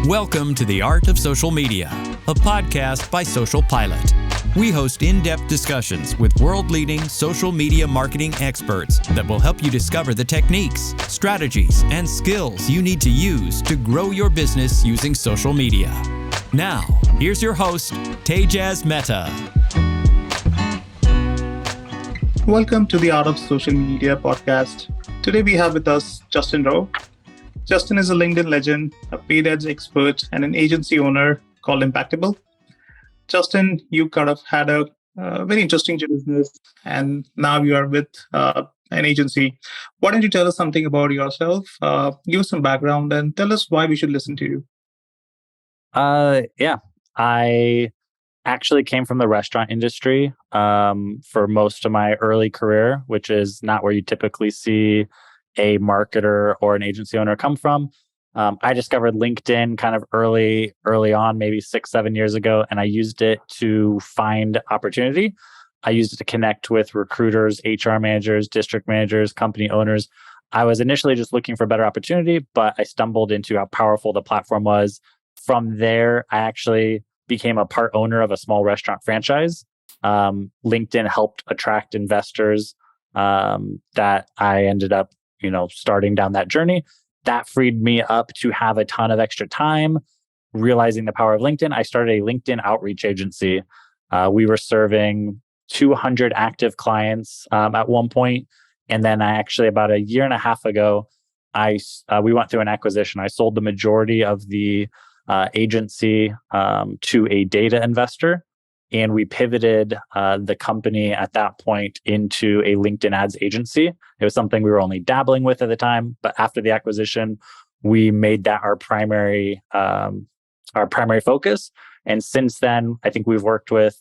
Welcome to The Art of Social Media, a podcast by SocialPilot. We host in-depth discussions with world-leading social media marketing experts that will help you discover the techniques, strategies, and skills you need to use to grow your business using social media. Now, here's your host, Tejas Mehta. Welcome to the Art of Social Media podcast. Today we have with us Justin Rowe. Justin is a LinkedIn legend, a paid ads expert, and an agency owner called Impactable. Justin, you kind of had a very interesting business, and now you are with an agency. Why don't you tell us something about yourself, give us some background, and tell us why we should listen to you? I actually came from the restaurant industry for most of my early career, which is not where you typically see a marketer or an agency owner come from. I discovered LinkedIn kind of early on, maybe 6-7 years ago, and I used it to find opportunity. I used it to connect with recruiters, HR managers, district managers, company owners. I was initially just looking for better opportunity, but I stumbled into how powerful the platform was. From there, I actually became a part owner of a small restaurant franchise. LinkedIn helped attract investors that I ended up starting down that journey. That freed me up to have a ton of extra time. Realizing the power of LinkedIn, I started a LinkedIn outreach agency. We were serving 200 active clients at one point. And then I actually, about a year and a half ago, we went through an acquisition. I sold the majority of the agency to a data investor. And we pivoted the company at that point into a LinkedIn ads agency. It was something we were only dabbling with at the time, but after the acquisition, we made that our primary focus. And since then, I think we've worked with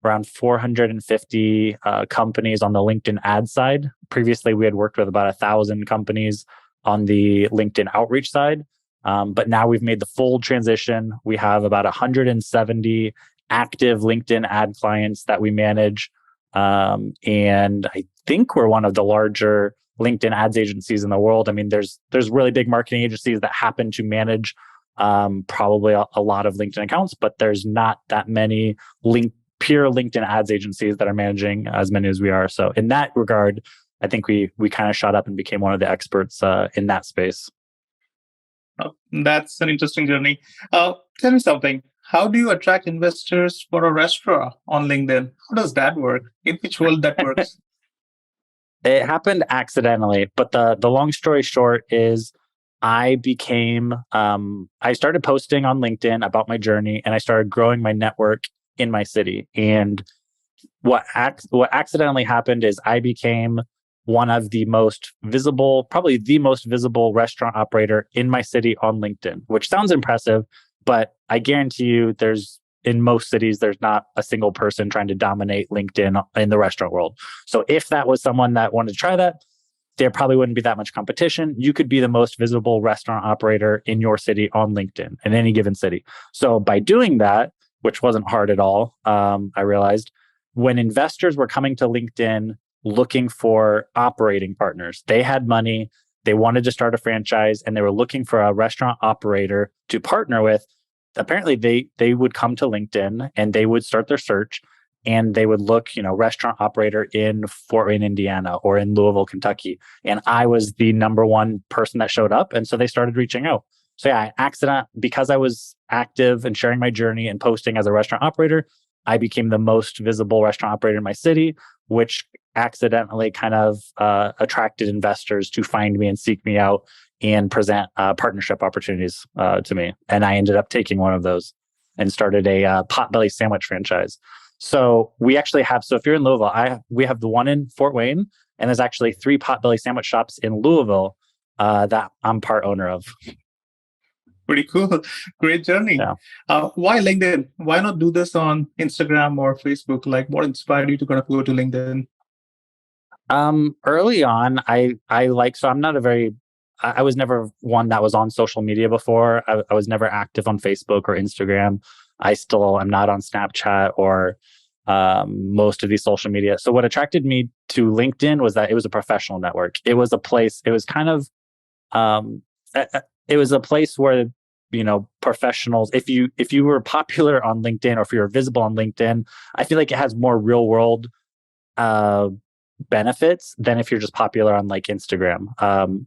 around 450 companies on the LinkedIn ad side. Previously, we had worked with about 1,000 companies on the LinkedIn outreach side. But now we've made the full transition. We have about 170 active LinkedIn ad clients that we manage. And I think we're one of the larger LinkedIn ads agencies in the world. I mean, there's really big marketing agencies that happen to manage probably a lot of LinkedIn accounts, but there's not that many pure LinkedIn ads agencies that are managing as many as we are. So in that regard, I think we kind of shot up and became one of the experts in that space. Oh, that's an interesting journey. Tell me something. How do you attract investors for a restaurant on LinkedIn? How does that work? In which world that works? It happened accidentally, but the long story short is I started posting on LinkedIn about my journey, and I started growing my network in my city. And what accidentally happened is I became one of the most visible, probably the most visible restaurant operator in my city on LinkedIn, which sounds impressive. But I guarantee you in most cities, there's not a single person trying to dominate LinkedIn in the restaurant world. So if that was someone that wanted to try that, there probably wouldn't be that much competition. You could be the most visible restaurant operator in your city on LinkedIn in any given city. So by doing that, which wasn't hard at all, I realized when investors were coming to LinkedIn looking for operating partners, they had money, they wanted to start a franchise, and they were looking for a restaurant operator to partner with. Apparently, they would come to LinkedIn and they would start their search, and they would look, restaurant operator in Fort Wayne, Indiana, or in Louisville, Kentucky. And I was the number one person that showed up. And so they started reaching out. So because I was active and sharing my journey and posting as a restaurant operator, I became the most visible restaurant operator in my city, which accidentally kind of attracted investors to find me and seek me out and present partnership opportunities to me. And I ended up taking one of those and started a Potbelly sandwich franchise. So we actually have, if you're in Louisville, we have the one in Fort Wayne, and there's actually 3 Potbelly sandwich shops in Louisville that I'm part owner of. Pretty cool. Great journey. Yeah. Why LinkedIn? Why not do this on Instagram or Facebook? Like, what inspired you to kind of go to LinkedIn? Early on, I was never one that was on social media before. I was never active on Facebook or Instagram. I still am not on Snapchat or most of these social media. So what attracted me to LinkedIn was that it was a professional network. It was a place, it was kind of, it was a place where professionals. If you were popular on LinkedIn, or if you're visible on LinkedIn, I feel like it has more real world benefits than if you're just popular on like Instagram.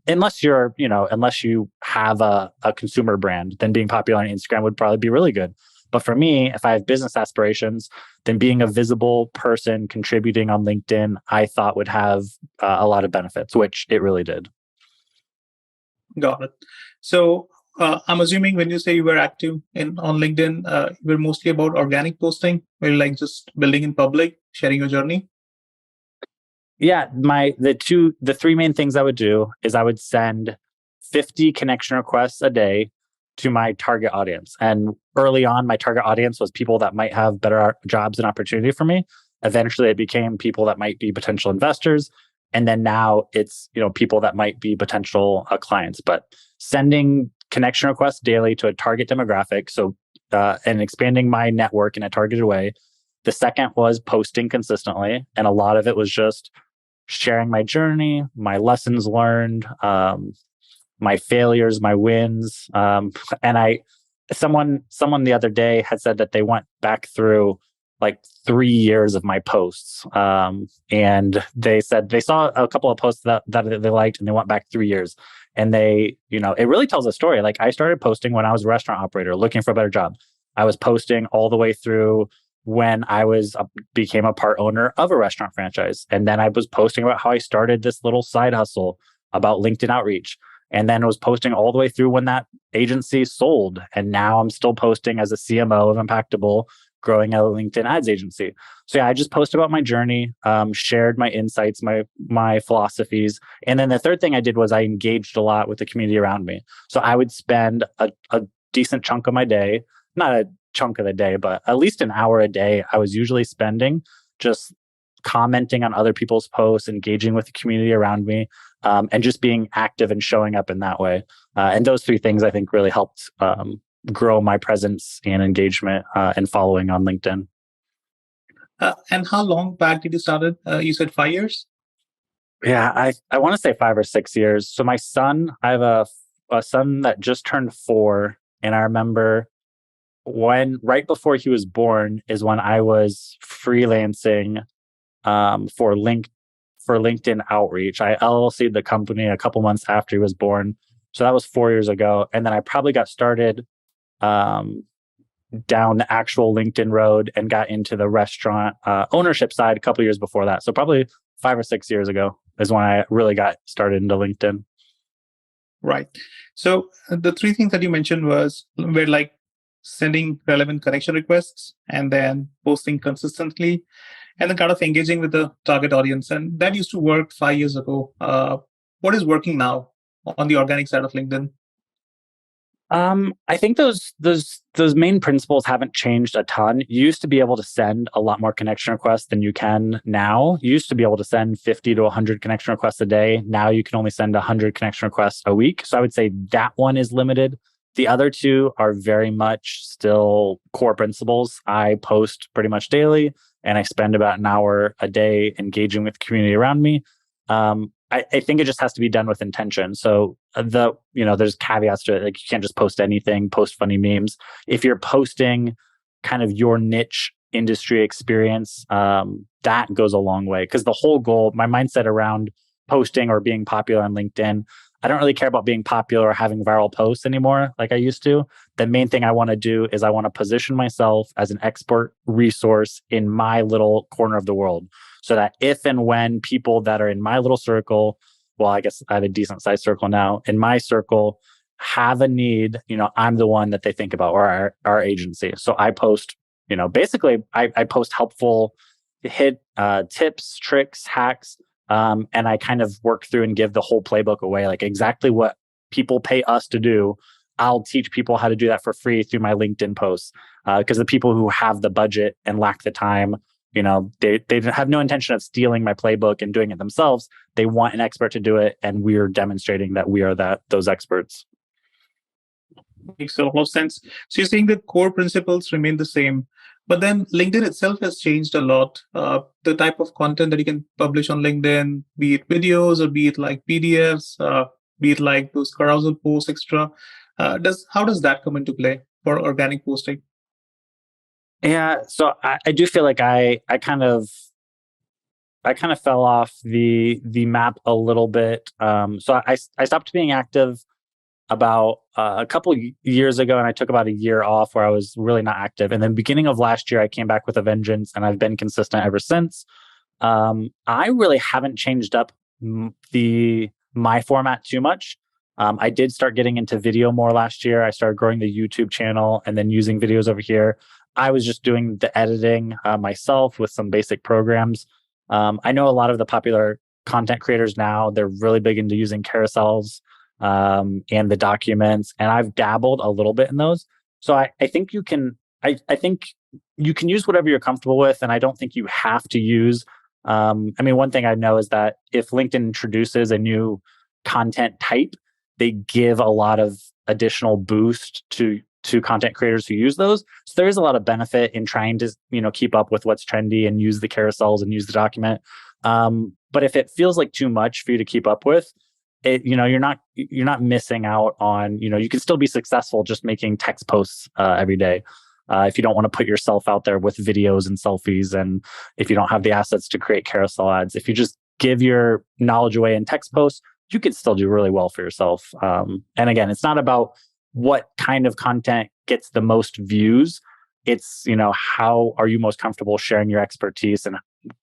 Unless you have a consumer brand, then being popular on Instagram would probably be really good. But for me, if I have business aspirations, then being a visible person contributing on LinkedIn, I thought would have a lot of benefits, which it really did. Got it. So I'm assuming when you say you were active on LinkedIn, you were mostly about organic posting, where like just building in public, sharing your journey. Yeah, the three main things I would do is I would send 50 connection requests a day to my target audience. And early on, my target audience was people that might have better jobs and opportunity for me. Eventually, it became people that might be potential investors. And then now it's, people that might be potential clients. But sending connection requests daily to a target demographic, and expanding my network in a targeted way. The second was posting consistently. And a lot of it was just sharing my journey, my lessons learned, my failures, my wins. Someone the other day had said that they went back through like 3 years of my posts. And they said they saw a couple of posts that they liked, and they went back 3 years. And it really tells a story. Like, I started posting when I was a restaurant operator looking for a better job. I was posting all the way through when I became a part owner of a restaurant franchise. And then I was posting about how I started this little side hustle about LinkedIn outreach. And then I was posting all the way through when that agency sold. And now I'm still posting as a CMO of Impactable, growing a LinkedIn ads agency. So yeah, I just post about my journey, shared my insights, my philosophies. And then the third thing I did was I engaged a lot with the community around me. So I would spend a decent chunk of my day, not a chunk of the day, but at least an hour a day, I was usually spending just commenting on other people's posts, engaging with the community around me, and just being active and showing up in that way. And those three things, I think, really helped grow my presence and engagement and following on LinkedIn. And how long back did you start it? You said 5 years? Yeah, I want to say 5 or 6 years. So my son, I have a son that just turned 4. And I remember right before he was born is when I was freelancing for LinkedIn outreach. I LLC'd the company a couple months after he was born. So that was 4 years ago. And then I probably got started down the actual LinkedIn road and got into the restaurant ownership side a couple years before that. So probably 5 or 6 years ago is when I really got started into LinkedIn. Right. So the three things that you mentioned were like sending relevant connection requests and then posting consistently and then kind of engaging with the target audience. And that used to work 5 years ago. What is working now on the organic side of LinkedIn? I think those main principles haven't changed a ton. You used to be able to send a lot more connection requests than you can now. You used to be able to send 50 to 100 connection requests a day. Now you can only send 100 connection requests a week. So I would say that one is limited. The other two are very much still core principles. I post pretty much daily, and I spend about an hour a day engaging with the community around me. I think it just has to be done with intention. So there's caveats to it. Like, you can't just post anything, post funny memes. If you're posting kind of your niche industry experience, that goes a long way. Because the whole goal, my mindset around posting or being popular on LinkedIn, I don't really care about being popular or having viral posts anymore like I used to. The main thing I want to do is I want to position myself as an expert resource in my little corner of the world, so that if and when people that are in my little circle, well, I guess I have a decent sized circle now, in my circle have a need, I'm the one that they think about, or our agency. So I post, basically I post helpful tips, tricks, hacks, and I kind of work through and give the whole playbook away, like exactly what people pay us to do. I'll teach people how to do that for free through my LinkedIn posts. Because the people who have the budget and lack the time, they have no intention of stealing my playbook and doing it themselves. They want an expert to do it, and we're demonstrating that we are those experts. Makes a lot of sense. So you're saying the core principles remain the same, but then LinkedIn itself has changed a lot. The type of content that you can publish on LinkedIn, be it videos or be it like PDFs, be it like those carousel posts, etc. How does that come into play for organic posting? Yeah, so I do feel like I kind of fell off the map a little bit. So I stopped being active about a couple years ago, and I took about a year off where I was really not active. And then beginning of last year, I came back with a vengeance, and I've been consistent ever since. I really haven't changed up the my format too much. I did start getting into video more last year. I started growing the YouTube channel and then using videos over here. I was just doing the editing myself with some basic programs. I know a lot of the popular content creators now, they're really big into using carousels and the documents, and I've dabbled a little bit in those. So I think you can, I think you can use whatever you're comfortable with, and I don't think you have to use. I mean, one thing I know is that if LinkedIn introduces a new content type, they give a lot of additional boost to content creators who use those. So there is a lot of benefit in trying to keep up with what's trendy and use the carousels and use the document. But if it feels like too much for you to keep up with, you're not missing out on, you can still be successful just making text posts every day. If you don't want to put yourself out there with videos and selfies, and if you don't have the assets to create carousel ads, if you just give your knowledge away in text posts, you could still do really well for yourself. And again, it's not about what kind of content gets the most views. It's, how are you most comfortable sharing your expertise,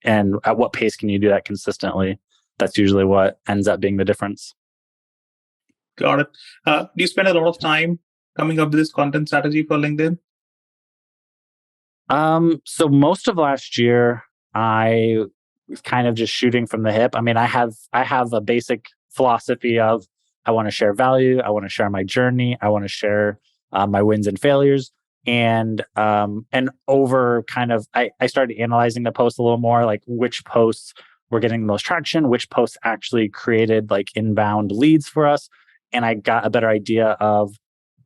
and at what pace can you do that consistently? That's usually what ends up being the difference. Got it. Do you spend a lot of time coming up with this content strategy for LinkedIn? So most of last year, I was kind of just shooting from the hip. I mean, I have a basic philosophy of I want to share value, I want to share my journey, I want to share my wins and failures, and over kind of I started analyzing the posts a little more, like which posts were getting the most traction, which posts actually created like inbound leads for us, and I got a better idea of.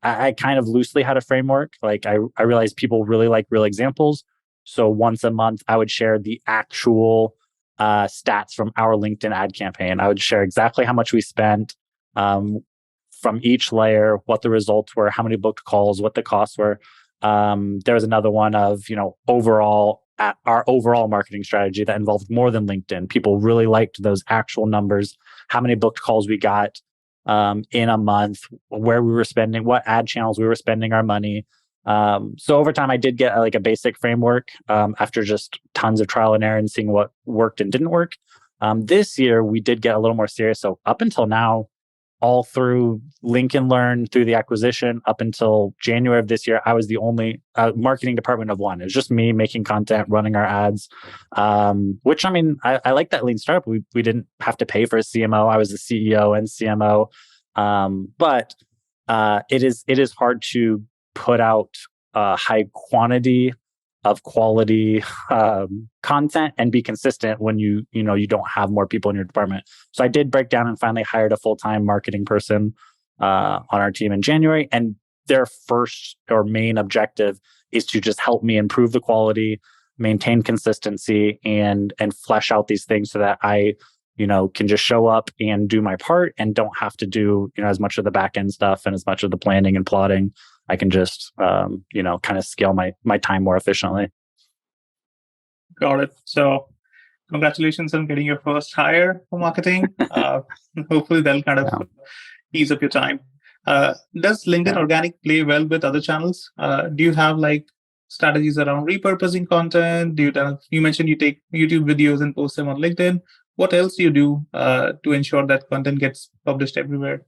I kind of loosely had a framework. Like I realized people really like real examples. So once a month, I would share the actual stats from our LinkedIn ad campaign. I would share exactly how much we spent from each layer, what the results were, how many booked calls, what the costs were. There was another one of, our overall marketing strategy that involved more than LinkedIn. People really liked those actual numbers, how many booked calls we got in a month, where we were spending, what ad channels we were spending our money. So over time, I did get like a basic framework after just tons of trial and error and seeing what worked and didn't work. This year, we did get a little more serious. So up until now, all through Link and Learn, through the acquisition, up until January of this year, I was the only marketing department of one. It was just me making content, running our ads, which, I mean, I like that lean startup. We didn't have to pay for a CMO. I was the CEO and CMO. But it is hard to put out high quantity of quality content and be consistent when you don't have more people in your department. So I did break down and finally hired a full-time marketing person on our team in January, and their first or main objective is to just help me improve the quality, maintain consistency, and flesh out these things so that I can just show up and do my part and don't have to do as much of the back end stuff and as much of the planning and plotting. I can just, kind of scale my time more efficiently. Got it. So congratulations on getting your first hire for marketing. Hopefully that'll kind of ease up your time. Does LinkedIn Organic play well with other channels? Do you have like strategies around repurposing content? You mentioned you take YouTube videos and post them on LinkedIn. What else do you do to ensure that content gets published everywhere?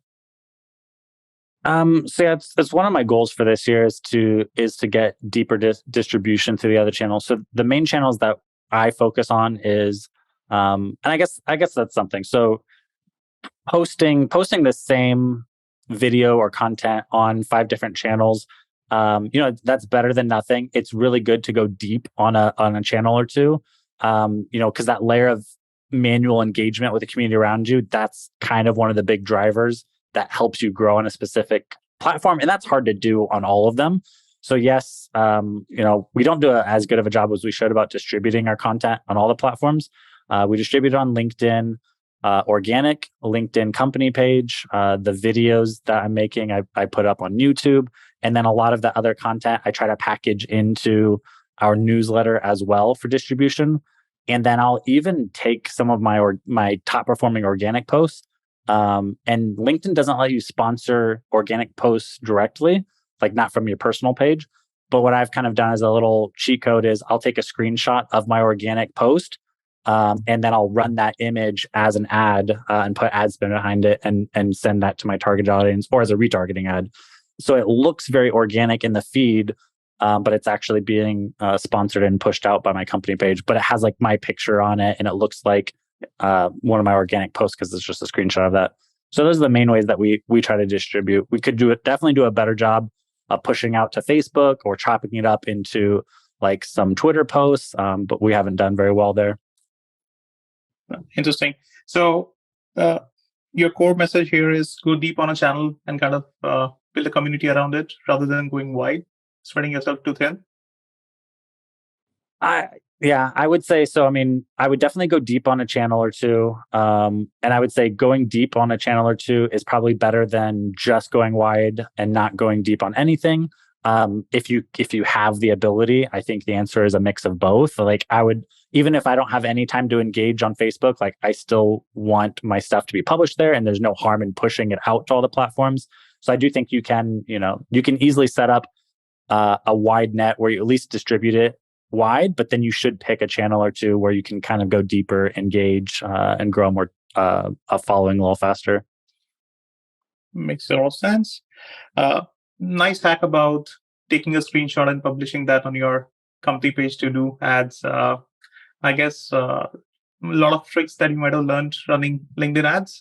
So yeah, it's one of my goals for this year is to get deeper distribution to the other channels. So the main channels that I focus on is, and I guess that's something. So posting the same video or content on 5 different channels, that's better than nothing. It's really good to go deep on a channel or two, because that layer of manual engagement with the community around you, that's kind of one of the big drivers that helps you grow on a specific platform. And that's hard to do on all of them. So yes, we don't do as good of a job as we should about distributing our content on all the platforms. We distribute it on LinkedIn. organic LinkedIn company page. The videos that I'm making, I put up on YouTube. And then a lot of the other content I try to package into our newsletter as well for distribution. And then I'll even take some of my top performing organic posts. And LinkedIn doesn't let you sponsor organic posts directly, like not from your personal page. But what I've kind of done as a little cheat code is I'll take a screenshot of my organic post, and then I'll run that image as an ad and put ad spend behind it and send that to my target audience or as a retargeting ad. So it looks very organic in the feed, but it's actually being sponsored and pushed out by my company page. But it has like my picture on it, and it looks like one of my organic posts because it's just a screenshot of that. So those are the main ways that we try to distribute. We could definitely do a better job of pushing out to Facebook or chopping it up into like some Twitter posts, but we haven't done very well there. Interesting. So your core message here is go deep on a channel and kind of build a community around it rather than going wide, spreading yourself too thin. I would say so. I mean, I would definitely go deep on a channel or two. And I would say going deep on a channel or two is probably better than just going wide and not going deep on anything. If you have the ability, I think the answer is a mix of both. Like I would, even if I don't have any time to engage on Facebook, like I still want my stuff to be published there, and there's no harm in pushing it out to all the platforms. So I do think you can easily set up a wide net where you at least distribute it wide, but then you should pick a channel or two where you can kind of go deeper, engage, and grow more a following a little faster. Makes a lot of sense. Nice hack about taking a screenshot and publishing that on your company page to do ads. I guess a lot of tricks that you might have learned running LinkedIn ads.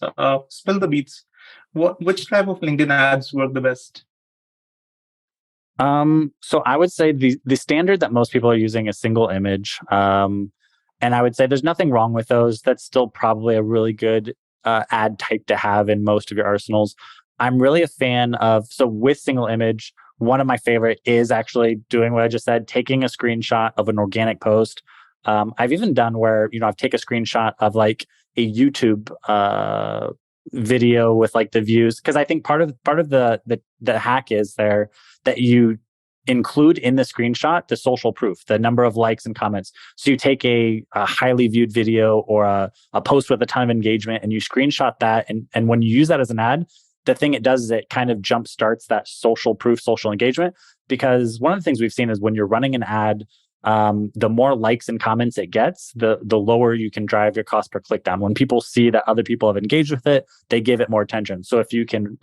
Spill the beats. Which type of LinkedIn ads work the best? So I would say the standard that most people are using is single image. And I would say there's nothing wrong with those. That's still probably a really good ad type to have in most of your arsenals. I'm really a fan of, so with single image, one of my favorite is actually doing what I just said, taking a screenshot of an organic post. I've even done where, I've taken a screenshot of like a YouTube video with like the views, because I think part of the hack is there that you include in the screenshot the social proof, the number of likes and comments. So you take a highly viewed video or a post with a ton of engagement and you screenshot that, and when you use that as an ad, the thing it does is it kind of jump starts that social proof, social engagement. Because one of the things we've seen is when you're running an ad, the more likes and comments it gets, the lower you can drive your cost per click down. When people see that other people have engaged with it, they give it more attention. So if you can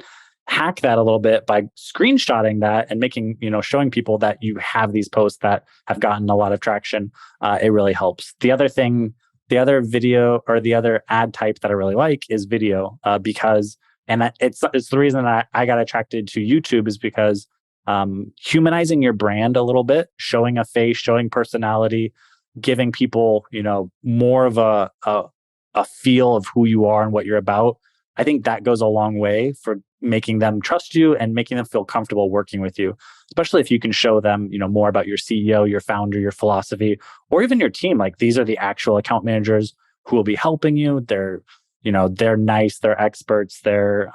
hack that a little bit by screenshotting that and making, showing people that you have these posts that have gotten a lot of traction, it really helps. The other video or the other ad type that I really like is video, because it's the reason I got attracted to YouTube is because humanizing your brand a little bit, showing a face, showing personality, giving people, more of a feel of who you are and what you're about. I think that goes a long way for making them trust you and making them feel comfortable working with you, especially if you can show them, more about your CEO, your founder, your philosophy, or even your team. Like these are the actual account managers who will be helping you. They're nice, they're experts, they're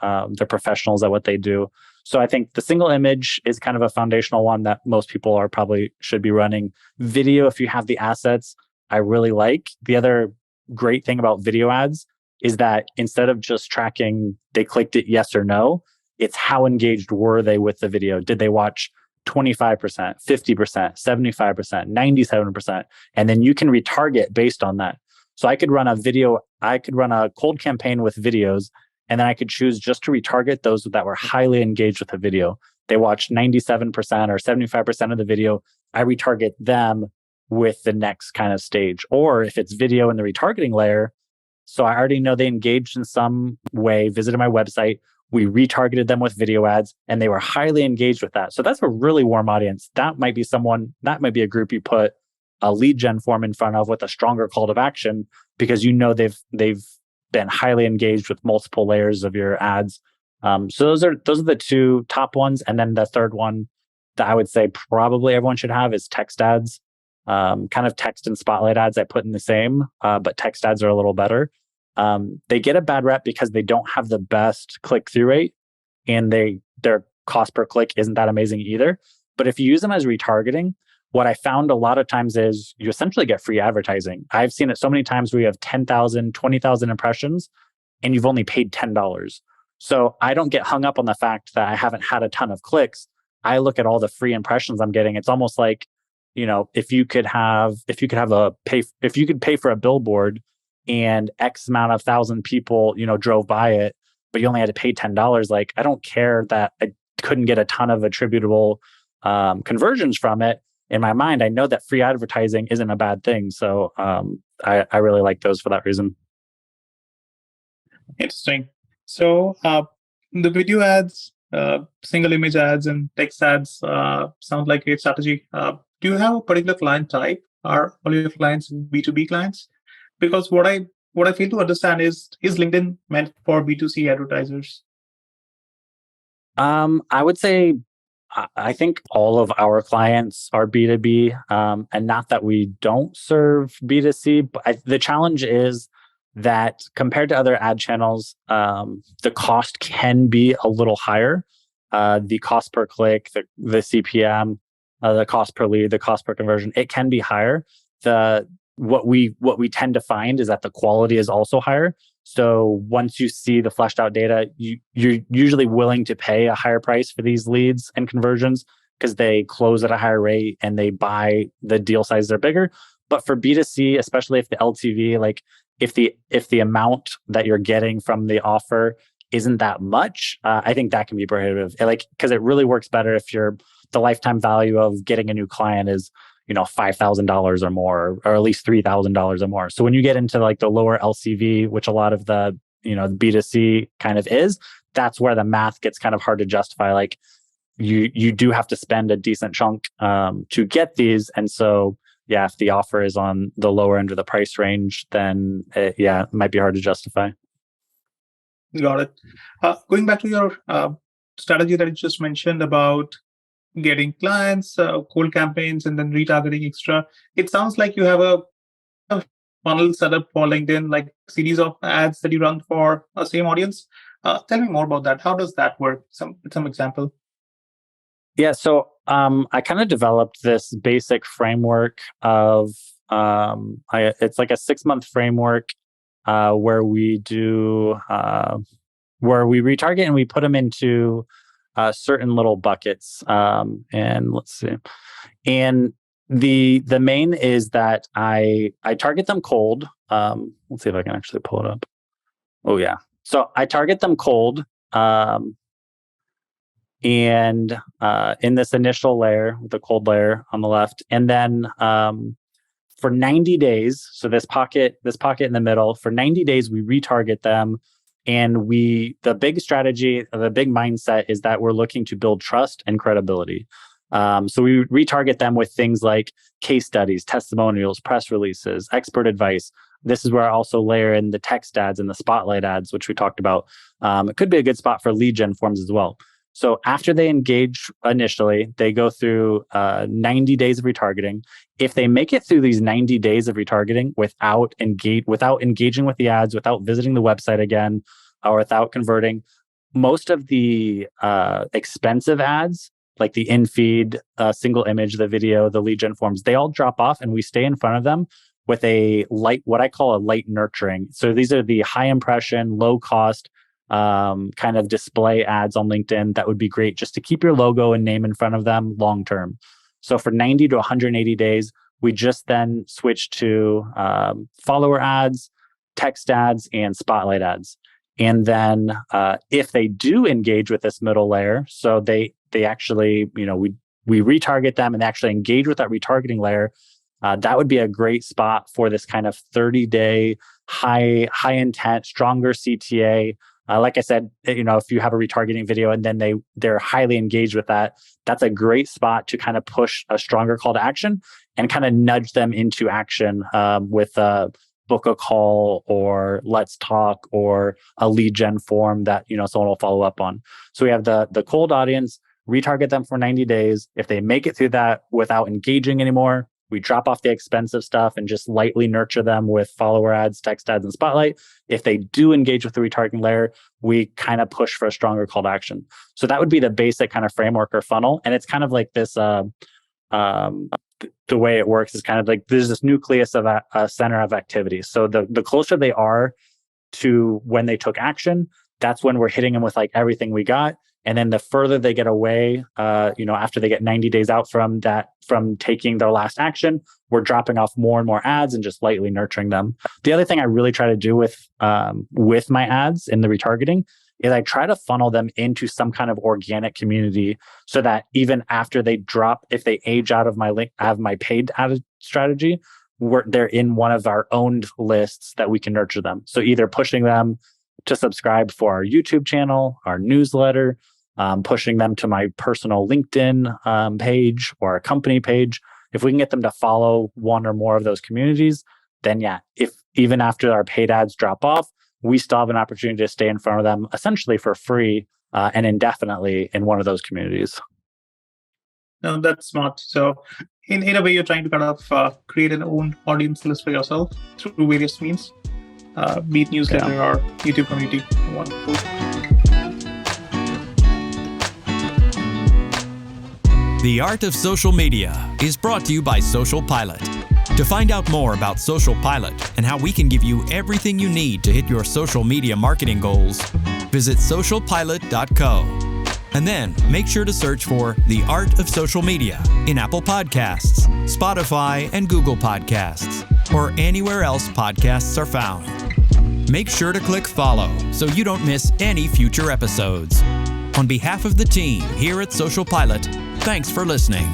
professionals at what they do. So I think the single image is kind of a foundational one that most people should be running. Video, if you have the assets, I really like. The other great thing about video ads is that instead of just tracking, they clicked it yes or no, it's how engaged were they with the video. Did they watch 25%, 50%, 75%, 97%? And then you can retarget based on that. So I could run a cold campaign with videos, and then I could choose just to retarget those that were highly engaged with the video. They watched 97% or 75% of the video. I retarget them with the next kind of stage. Or if it's video in the retargeting layer, so I already know they engaged in some way, visited my website, we retargeted them with video ads, and they were highly engaged with that. So that's a really warm audience. That might be a group you put a lead gen form in front of with a stronger call to action, because they've been highly engaged with multiple layers of your ads. So those are the two top ones. And then the third one that I would say probably everyone should have is text ads. Kind of text and spotlight ads I put in the same, but text ads are a little better. They get a bad rep because they don't have the best click-through rate, and their cost per click isn't that amazing either. But if you use them as retargeting, what I found a lot of times is you essentially get free advertising. I've seen it so many times where you have 10,000, 20,000 impressions and you've only paid $10. So I don't get hung up on the fact that I haven't had a ton of clicks. I look at all the free impressions I'm getting. It's almost like, if you could pay for a billboard and X amount of thousand people, drove by it, but you only had to pay $10. Like, I don't care that I couldn't get a ton of attributable conversions from it. In my mind, I know that free advertising isn't a bad thing. So I really like those for that reason. Interesting. So the video ads, single image ads, and text ads sound like a great strategy. Do you have a particular client type? Are all your clients B2B clients? Because what I fail to understand is LinkedIn meant for B2C advertisers? I would say I think all of our clients are B2B, and not that we don't serve B2C. But the challenge is that compared to other ad channels, the cost can be a little higher. The cost per click, the CPM, the cost per lead, the cost per conversion, it can be higher. What we tend to find is that the quality is also higher. So once you see the fleshed out data, you're usually willing to pay a higher price for these leads and conversions because they close at a higher rate and they buy, the deal sizes are bigger. But for B2C, especially if the LTV, like if the amount that you're getting from the offer isn't that much, I think that can be prohibitive. Because it really works better if the lifetime value of getting a new client is $5,000 or more, or at least $3,000 or more. So when you get into like the lower LCV, which a lot of the B2C kind of is, that's where the math gets kind of hard to justify. Like you do have to spend a decent chunk to get these, and so yeah, if the offer is on the lower end of the price range, then it might be hard to justify. Got it. Going back to your strategy that you just mentioned about getting clients, cold campaigns, and then retargeting extra. It sounds like you have a funnel set up for LinkedIn, like series of ads that you run for a same audience. Tell me more about that. How does that work? Some example. Yeah, so I kind of developed this basic framework of it's like a 6-month framework where we retarget and we put them into certain little buckets. And let's see. And the main is that I target them cold. Let's see if I can actually pull it up. Oh yeah. So I target them cold. And in this initial layer, the cold layer on the left, and then for 90 days, so this pocket in the middle, for 90 days we retarget them. And the big strategy, the big mindset is that we're looking to build trust and credibility. So we retarget them with things like case studies, testimonials, press releases, expert advice. This is where I also layer in the text ads and the spotlight ads, which we talked about. It could be a good spot for lead gen forms as well. So after they engage initially, they go through 90 days of retargeting. If they make it through these 90 days of retargeting without engaging with the ads, without visiting the website again, or without converting, most of the expensive ads, like the in-feed, single image, the video, the lead gen forms, they all drop off and we stay in front of them with what I call a light nurturing. So these are the high impression, low cost, kind of display ads on LinkedIn that would be great just to keep your logo and name in front of them long term. So for 90 to 180 days, we just then switch to follower ads, text ads, and spotlight ads. And then if they do engage with this middle layer, so they actually, we retarget them and they actually engage with that retargeting layer, that would be a great spot for this kind of 30-day high intent, stronger CTA. Like I said, if you have a retargeting video and then they're highly engaged with that, that's a great spot to kind of push a stronger call to action and kind of nudge them into action with book a call or let's talk or a lead gen form that someone will follow up on. So we have the cold audience, retarget them for 90 days. If they make it through that without engaging anymore, we drop off the expensive stuff and just lightly nurture them with follower ads, text ads, and spotlight. If they do engage with the retargeting layer, we kind of push for a stronger call to action. So that would be the basic kind of framework or funnel. And it's kind of like this, the way it works is kind of like there's this nucleus of a center of activities. So the closer they are to when they took action, that's when we're hitting them with like everything we got. And then the further they get away, after they get 90 days out from taking their last action, we're dropping off more and more ads and just lightly nurturing them. The other thing I really try to do with my ads in the retargeting is I try to funnel them into some kind of organic community so that even after they drop, if they age out of my paid ad strategy, they're in one of our owned lists that we can nurture them. So either pushing them to subscribe for our YouTube channel, our newsletter, pushing them to my personal LinkedIn page or a company page. If we can get them to follow one or more of those communities, then if even after our paid ads drop off, we still have an opportunity to stay in front of them essentially for free and indefinitely in one of those communities. No, that's smart. So in a way, you're trying to kind of create an own audience list for yourself through various means, be it newsletter or YouTube community. Wonderful. The Art of Social Media is brought to you by SocialPilot. To find out more about SocialPilot and how we can give you everything you need to hit your social media marketing goals, visit socialpilot.co. And then make sure to search for The Art of Social Media in Apple Podcasts, Spotify, and Google Podcasts, or anywhere else podcasts are found. Make sure to click follow so you don't miss any future episodes. On behalf of the team here at SocialPilot, thanks for listening.